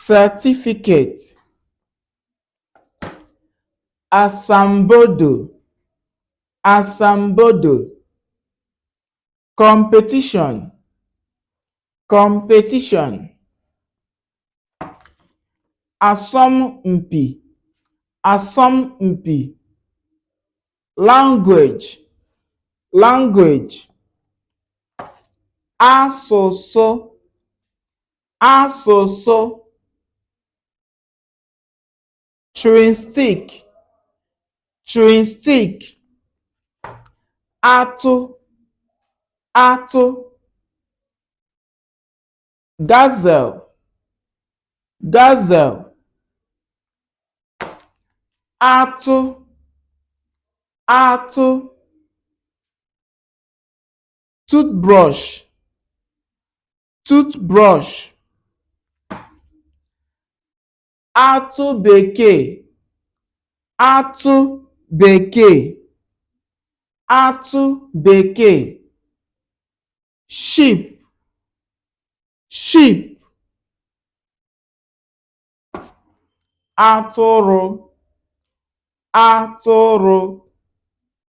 certificate, asambodo, asambodo, competition, competition, asọmpi, asọmpi, language, language, asụsụ, asụsụ, chewing stick, chewing stick, atụ, atụ, gazelle, gazelle, atụ, atụ, toothbrush, toothbrush, atụ bekee, atụ bekee, atụ bekee, sheep, sheep, atụrụ, atụrụ.